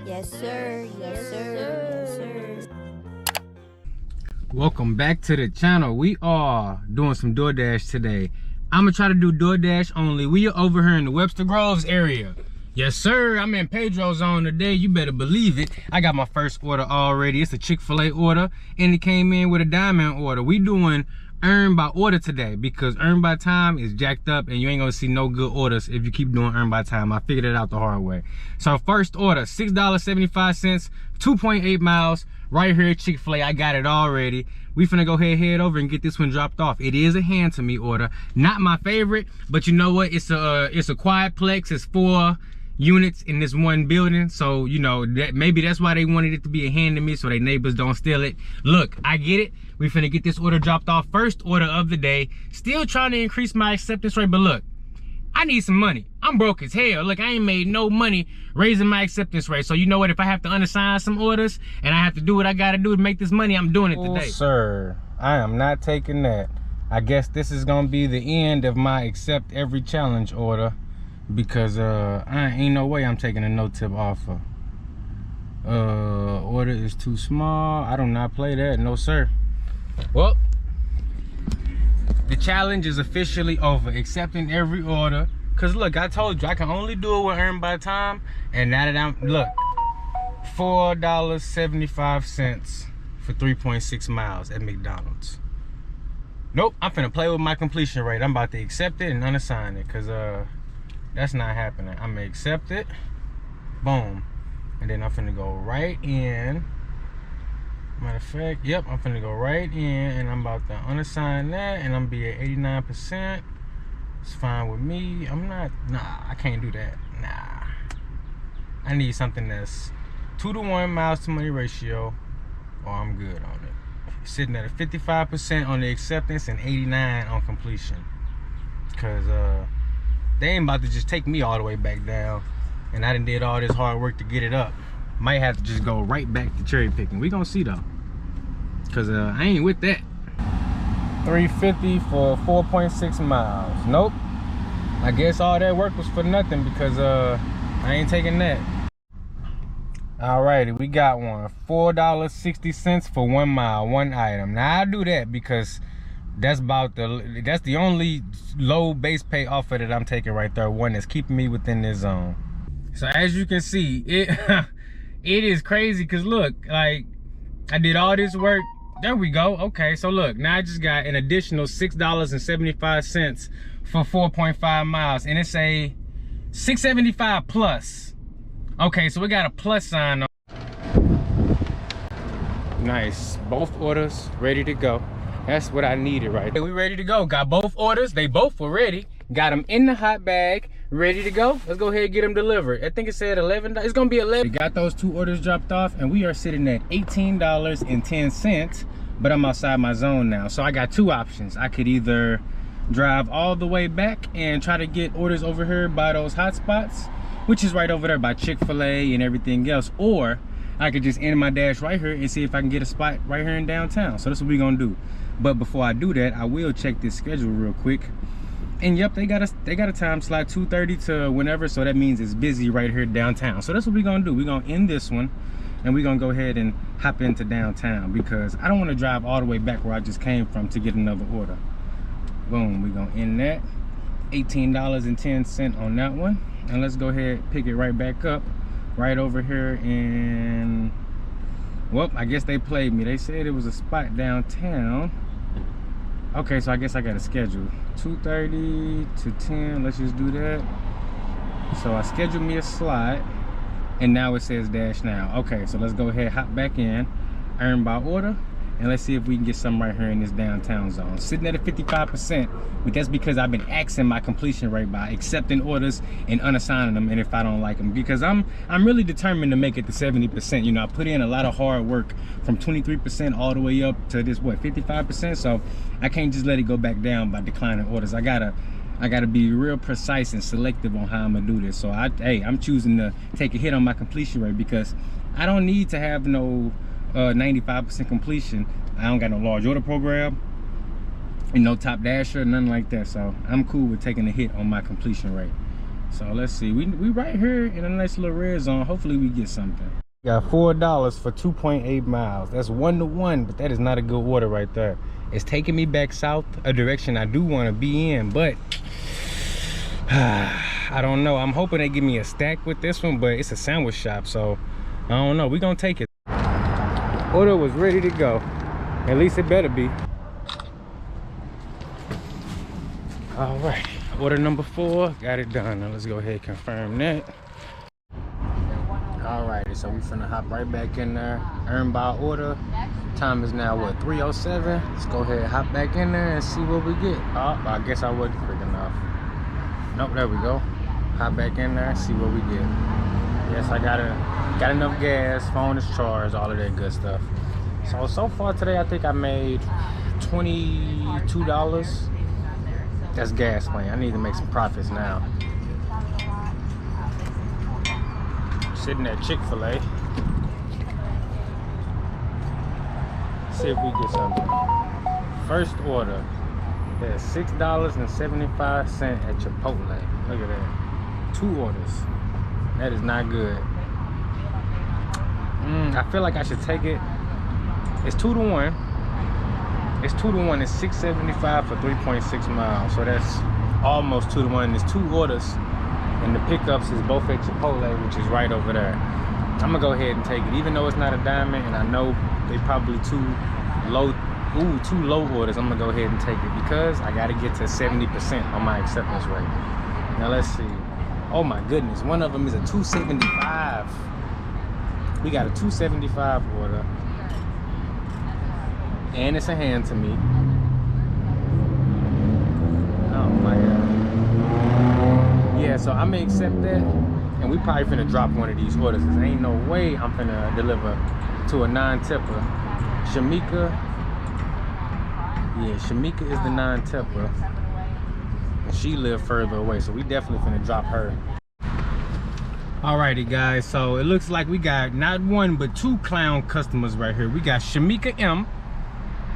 Yes, sir. Yes, sir. Yes, sir. Welcome back to the channel. We are doing some Doordash today. I'm gonna try to do Doordash only. We are over here in the Webster Groves area. Yes, sir. I'm in Pedro's zone today. You better believe it. I got my first order already. It's a Chick-fil-A order, and it came in with a diamond order. We doing earn by order today because earn by time is jacked up, and you ain't gonna see no good orders if you keep doing earn by time. I figured it out the hard way. So first order, $6.75, 2.8 miles. Right here at Chick-fil-A, I got it already. We finna go head over and get this one dropped off. It is a hand to me order. Not my favorite, but you know what? It's a quiet plex. It's 4 units in this one building. So, you know, that maybe that's why they wanted it to be a hand to me so their neighbors don't steal it. Look, I get it. We finna get this order dropped off. First order of the day. Still trying to increase my acceptance rate, but look, I need some money. I'm broke as hell. Look, I ain't made no money raising my acceptance rate. So you know what? If I have to unassign some orders and I have to do what I gotta do to make this money, I'm doing it today. Oh, sir, I am not taking that. I guess this is gonna be the end of my accept every challenge order because I ain't no way I'm taking a no-tip offer. Order is too small. I do not play that. No, sir. Well, the challenge is officially over. Accepting every order. Cause look, I told you I can only do it with earn by time. And now that I'm, look, $4.75 for 3.6 miles at McDonald's. Nope, I'm finna play with my completion rate. I'm about to accept it and unassign it. Cause that's not happening. I'm gonna accept it. Boom. And then I'm finna go right in. Matter of fact, yep, I'm finna go right in and I'm about to unassign that and I'm gonna be at 89%. It's fine with me. Nah, I can't do that. Nah. I need something that's 2-to-1 miles to money ratio or I'm good on it. Sitting at a 55% on the acceptance and 89 on completion. Cause they ain't about to just take me all the way back down and I done did all this hard work to get it up. Might have to just go right back to cherry picking. We gonna see though. Cause I ain't with that. 350 for 4.6 miles. Nope. I guess all that work was for nothing because I ain't taking that. Alrighty, we got one. $4.60 for 1 mile, one item. Now I do that because that's the only low base pay offer that I'm taking right there. One that's keeping me within this zone. So as you can see, it is crazy because look, like I did all this work. There we go. Okay, so look, now I just got an additional $6.75 for 4.5 miles, and it's a $6.75 plus. Okay, so we got a plus sign on. Nice, both orders ready to go. That's what I needed right there. We ready to go. Got both orders. They both were ready. Got them in the hot bag, ready to go. Let's go ahead and get them delivered. I think it said $11. It's gonna be $11. We got those 2 orders dropped off, and we are sitting at $18.10. But I'm outside my zone now, so I got 2 options. I could either drive all the way back and try to get orders over here by those hot spots, which is right over there by Chick-fil-A and everything else, or I could just end my dash right here and see if I can get a spot right here in downtown. So that's what we're gonna do. But before I do that, I will check this schedule real quick. And yep, they got a time slot 2:30 to whenever, so that means it's busy right here downtown. So that's what we're gonna do. We're gonna end this one and we're gonna go ahead and hop into downtown because I don't want to drive all the way back where I just came from to get another order. Boom, we're gonna end that. $18.10 on that one. And let's go ahead and pick it right back up right over here. And well, I guess they played me. They said it was a spot downtown. Okay, so I guess I got a schedule 2:30 to 10. Let's just do that. So I scheduled me a slot and now it says dash now. Okay, so let's go ahead, hop back in, earn by order, and let's see if we can get some right here in this downtown zone. Sitting at a 55%, but that's because I've been axing my completion rate by accepting orders and unassigning them, and if I don't like them, because I'm really determined to make it to 70%. You know, I put in a lot of hard work from 23% all the way up to this, what, 55%. So I can't just let it go back down by declining orders. I gotta be real precise and selective on how I'm gonna do this. So I'm choosing to take a hit on my completion rate because I don't need to have no 95% completion. I don't got no large order program and no top dasher, nothing like that. So I'm cool with taking a hit on my completion rate. So let's see, we right here in a nice little red zone. Hopefully we get something. Got $4 for 2.8 miles. That's 1-to-1, but that is not a good order right there. It's taking me back south, a direction I do want to be in, but I don't know. I'm hoping they give me a stack with this one, but it's a sandwich shop, so I don't know. We're gonna take it. Order was ready to go. At least it better be. All right, order number 4, got it done. Now let's go ahead and confirm that. Alrighty, so we finna hop right back in there. Earn by order. Time is now what, 3:07. Let's go ahead and hop back in there and see what we get. Oh, I guess I wasn't quick enough. Nope, there we go. Hop back in there, see what we get. Yes, I got enough gas, phone is charged, all of that good stuff. So far today, I think I made $22. That's gas money. I need to make some profits now. Sitting at Chick-fil-A. See if we get something. First order. There's $6.75 at Chipotle. Look at that. 2 orders. That is not good. I feel like I should take it. It's 2-to-1. It's 2-to-1. It's $6.75 for 3.6 miles. So that's almost 2-to-1. There's 2 orders. And the pickups is both at Chipotle, which is right over there. I'm gonna go ahead and take it, even though it's not a diamond, and I know they probably too low orders. I'm gonna go ahead and take it because I gotta get to 70% on my acceptance rate. Now let's see. Oh my goodness, one of them is a 275. We got a 275 order, and it's a hand to me. Oh my god. Yeah, so I'm gonna accept that, and we probably finna drop one of these orders. Cause ain't no way I'm finna deliver to a non-tipper. Shamika, yeah, Shamika is the non-tipper, and she live further away, so we definitely finna drop her. Alrighty guys, so it looks like we got not 1 but 2 clown customers right here. We got Shamika M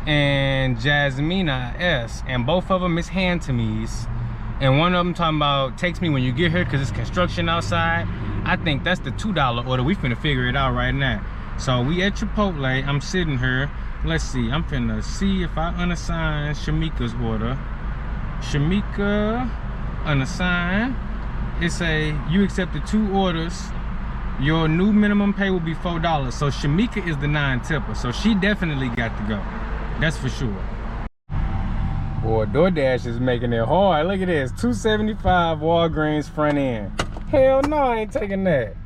and Jasmina S, and both of them is hand to me's. And one of them talking about text me when you get here because it's construction outside. I think that's the $2 order. We finna figure it out right now. So we at Chipotle. I'm sitting here. Let's see. I'm finna see if I unassign Shamika's order. Shamika unassign. It say you accepted 2 orders. Your new minimum pay will be $4. So Shamika is the non-tipper. So she definitely got to go. That's for sure. Boy, Doordash is making it hard. Look at this, $2.75 Walgreens front end. Hell no, I ain't taking that.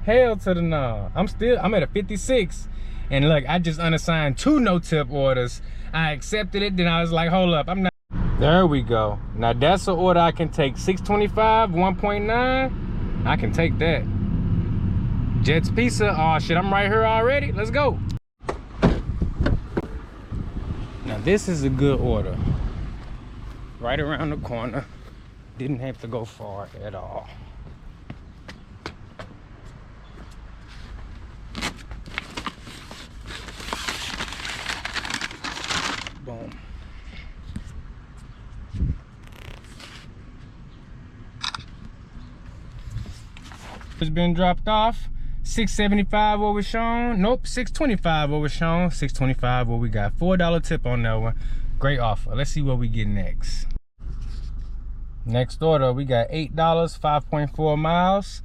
Hell to the no. I'm at a 56. And look, I just unassigned 2 no-tip orders. I accepted it, then I was like, hold up, I'm not. There we go. Now that's an order I can take. $6.25, 1.9. I can take that. Jet's Pizza, oh shit, I'm right here already. Let's go. Now this is a good order. Right around the corner. Didn't have to go far at all. Boom. It's been dropped off. $6.75 what was shown. Nope, $6.25 what was shown. $6.25 what we got. $4 tip on that one. Great offer. Let's see what we get next. Next order, we got $8, 5.4 miles.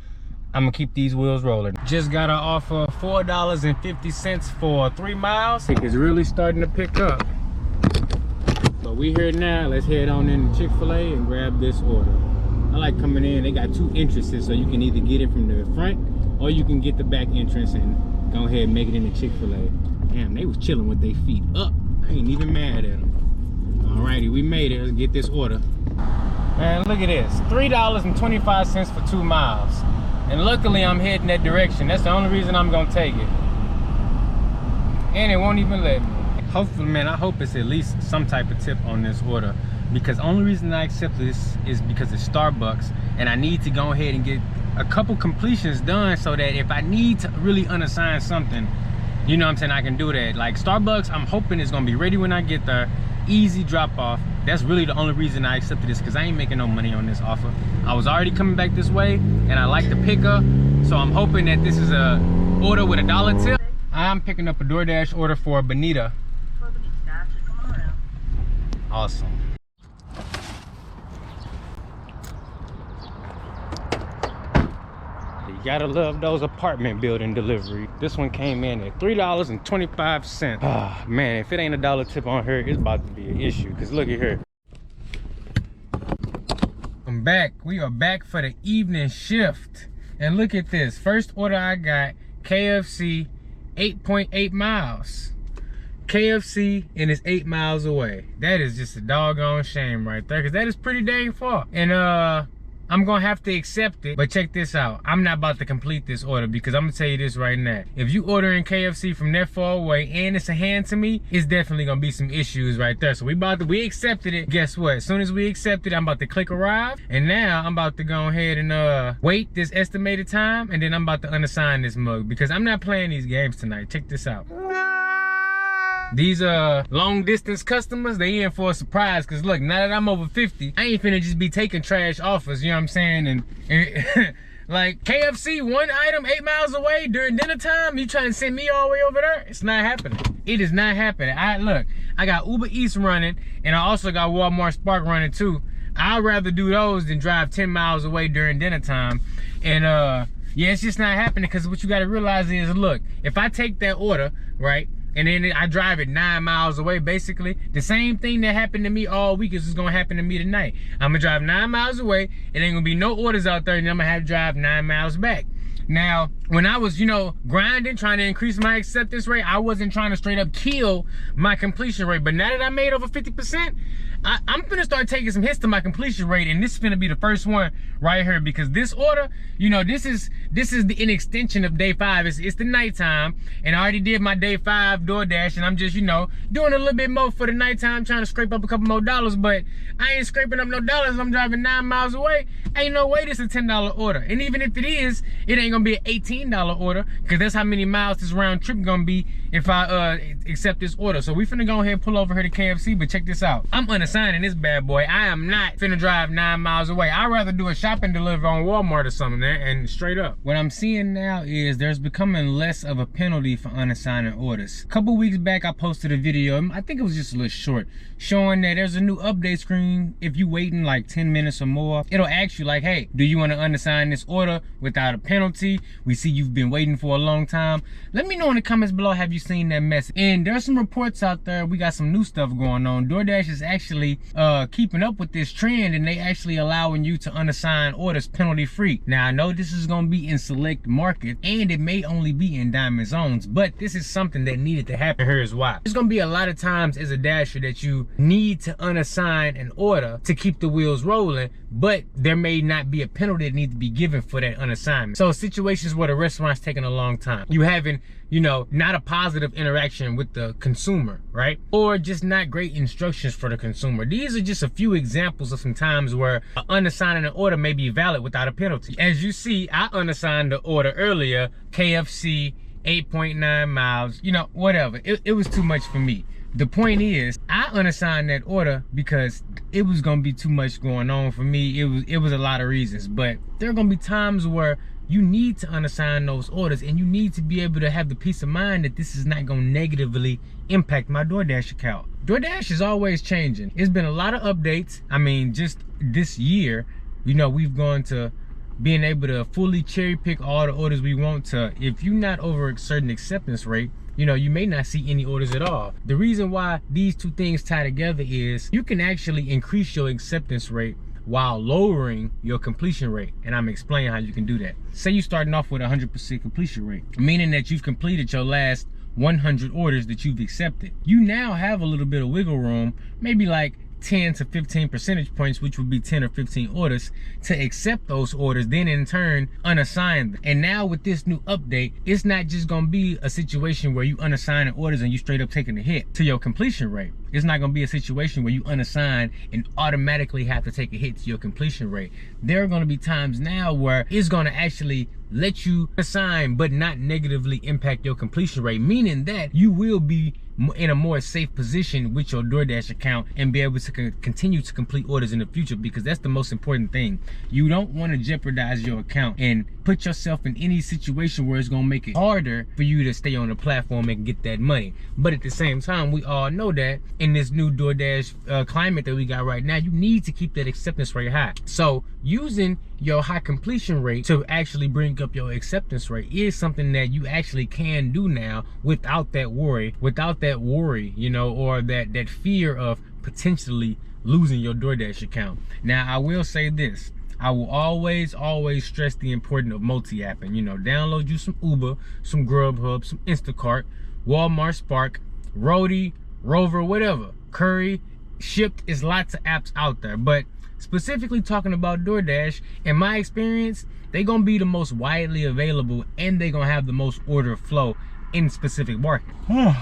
I'm gonna keep these wheels rolling. Just got an offer $4.50 for 3 miles. It's really starting to pick up. But we here now. Let's head on into Chick-fil-A and grab this order. I like coming in. They got 2 entrances, so you can either get it from the front or you can get the back entrance and go ahead and make it into Chick-fil-A. Damn, they was chilling with their feet up. I ain't even mad at them. Alrighty, we made it. Let's get this order. Man, look at this. $3.25 for 2 miles. And luckily I'm heading that direction. That's the only reason I'm gonna take it. And it won't even let me. Hopefully, man, I hope it's at least some type of tip on this order. Because the only reason I accept this is because it's Starbucks. And I need to go ahead and get a couple completions done so that if I need to really unassign something, you know what I'm saying, I can do that. Like Starbucks, I'm hoping it's gonna be ready when I get there. Easy drop off. That's really the only reason I accepted this, because I ain't making no money on this offer. I was already coming back this way, and I like the pickup, so I'm hoping that this is a order with $1 tip. I'm picking up a DoorDash order for Bonita. Awesome. You gotta love those apartment building delivery. This one came in at $3.25. Ah, man, if it ain't $1 tip on her, it's about to be an issue, because look at her. I'm back. We are back for the evening shift. And look at this. First order I got, KFC, 8.8 miles. KFC, and it's 8 miles away. That is just a doggone shame right there, because that is pretty dang far. And I'm gonna have to accept it, but check this out. I'm not about to complete this order, because I'm gonna tell you this right now. If you ordering KFC from that far away and it's a hand to me, it's definitely gonna be some issues right there. So we accepted it. Guess what? As soon as we accepted it, I'm about to click arrive, and now I'm about to go ahead and wait this estimated time, and then I'm about to unassign this mug, because I'm not playing these games tonight. Check this out. These long distance customers, they in for a surprise, because look, now that I'm over 50, I ain't finna just be taking trash offers, you know what I'm saying? And like KFC, one item 8 miles away during dinner time, you trying to send me all the way over there? It's not happening. It is not happening. Look, I got Uber Eats running, and I also got Walmart Spark running too. I'd rather do those than drive 10 miles away during dinner time. And yeah, it's just not happening, because what you gotta realize is, look, if I take that order, right, and then I drive it 9 miles away, basically, the same thing that happened to me all week is gonna happen to me tonight. I'm gonna drive 9 miles away, it ain't gonna be no orders out there, and I'm gonna have to drive 9 miles back. Now, when I was, you know, grinding, trying to increase my acceptance rate, I wasn't trying to straight up kill my completion rate. But now that I made over 50%, I'm finna start taking some hits to my completion rate, and this is finna be the first one right here, because this order, you know, this is an extension of day 5. It's the nighttime, and I already did my day 5 DoorDash, and I'm just, you know, doing a little bit more for the nighttime, trying to scrape up a couple more dollars. But I ain't scraping up no dollars. I'm driving 9 miles away. Ain't no way this is a $10 order, and even if it is, it ain't gonna be an $18 order, because that's how many miles this round trip gonna be if I accept this order. So we finna go ahead and pull over here to KFC. But check this out, I'm unassigning this bad boy. I am not finna drive 9 miles away. I'd rather do a shopping delivery on Walmart or something there. And straight up, what I'm seeing now is there's becoming less of a penalty for unassigning orders. A couple weeks back, I posted a video, I think it was just a little short, showing that there's a new update screen. If you waiting like 10 minutes or more, it'll ask you like, hey, do you want to unassign this order without a penalty? We see you've been waiting for a long time. Let me know in the comments below, have you seen that message? And there's some reports out there, we got some new stuff going on. DoorDash is actually keeping up with this trend, and they actually allowing you to unassign orders penalty free. Now I know this is going to be in select markets, and it may only be in diamond zones, but this is something that needed to happen. Here's why. There's going to be a lot of times as a dasher that you need to unassign an order to keep the wheels rolling, but there may not be a penalty that needs to be given for that unassignment. So situations where the restaurant's taking a long time, you having, you know, not a positive interaction with the consumer, right? Or just not great instructions for the consumer. These are just a few examples of some times where unassigning an order may be valid without a penalty. As you see, I unassigned the order earlier, KFC, 8.9 miles, you know, whatever. It was too much for me. The point is, I unassigned that order because it was gonna be too much going on for me. It was a lot of reasons, but there are gonna be times where you need to unassign those orders, and you need to be able to have the peace of mind that this is not gonna negatively impact my DoorDash account. DoorDash is always changing. It's been a lot of updates. I mean, just this year, you know, we've gone to being able to fully cherry pick all the orders we want to. If you're not over a certain acceptance rate, you know, you may not see any orders at all. The reason why these two things tie together is you can actually increase your acceptance rate while lowering your completion rate. And I'm explaining how you can do that. Say you're starting off with 100% completion rate, meaning that you've completed your last 100 orders that you've accepted. You now have a little bit of wiggle room, maybe like 10 to 15 percentage points, which would be 10 or 15 orders, to accept those orders, then in turn unassign them. And now with this new update, it's not just gonna be a situation where you unassign orders and you straight up taking a hit to your completion rate. It's not gonna be a situation where you unassign and automatically have to take a hit to your completion rate. There are gonna be times now where it's gonna actually let you assign but not negatively impact your completion rate, meaning that you will be in a more safe position with your DoorDash account and be able to continue to complete orders in the future, because that's the most important thing. You don't want to jeopardize your account and put yourself in any situation where it's going to make it harder for you to stay on the platform and get that money. But at the same time, we all know that in this new DoorDash climate that we got right now, you need to keep that acceptance rate high. So using your high completion rate to actually bring up your acceptance rate is something that you actually can do now without that worry, you know, or that fear of potentially losing your DoorDash account. Now, I will say this. I will always stress the importance of multi-apping. You know, download you some Uber, some Grubhub, some Instacart, Walmart Spark, Roadie, Rover, whatever. Curry, Shipt, is lots of apps out there. But specifically talking about DoorDash, in my experience, they're gonna be the most widely available and they're gonna have the most order flow in specific market.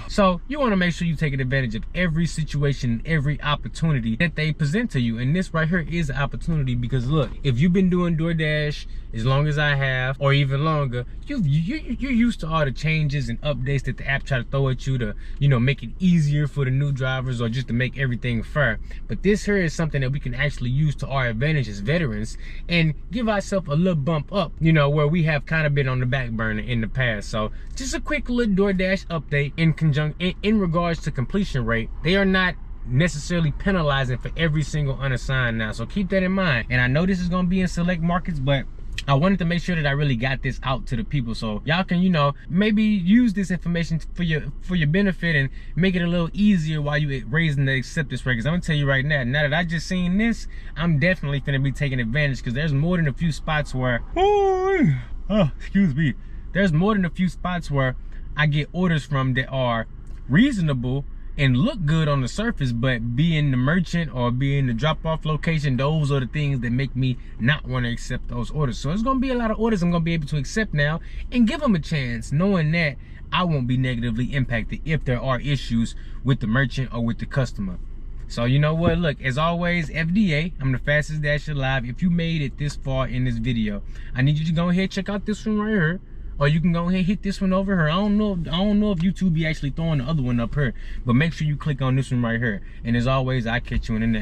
So you want to make sure you take advantage of every situation, every opportunity that they present to you. And this right here is an opportunity, because look, if you've been doing DoorDash as long as I have, or even longer, you're used to all the changes and updates that the app try to throw at you to, you know, make it easier for the new drivers or just to make everything fair. But this here is something that we can actually use to our advantage as veterans and give ourselves a little bump up, you know, where we have kind of been on the back burner in the past. So just a quick little DoorDash update in regards to completion rate. They are not necessarily penalizing for every single unassigned now, so keep that in mind. And I know this is going to be in select markets, but I wanted to make sure that I really got this out to the people so y'all can, you know, maybe use this information for your benefit and make it a little easier while you raising the acceptance rate. Because I'm gonna tell you right now that I just seen this, I'm definitely gonna be taking advantage, because there's more than a few spots where there's more than a few spots where I get orders from that are reasonable and look good on the surface, but being the merchant or being the drop-off location, those are the things that make me not want to accept those orders. So it's gonna be a lot of orders I'm gonna be able to accept now and give them a chance, knowing that I won't be negatively impacted if there are issues with the merchant or with the customer. So you know what, look, as always, FDA, I'm the fastest dasher alive. If you made it this far in this video, I need you to go ahead and check out this one right here. Or you can go ahead and hit this one over here. I don't know if YouTube be actually throwing the other one up here, but make sure you click on this one right here. And as always, I'll catch you in the next.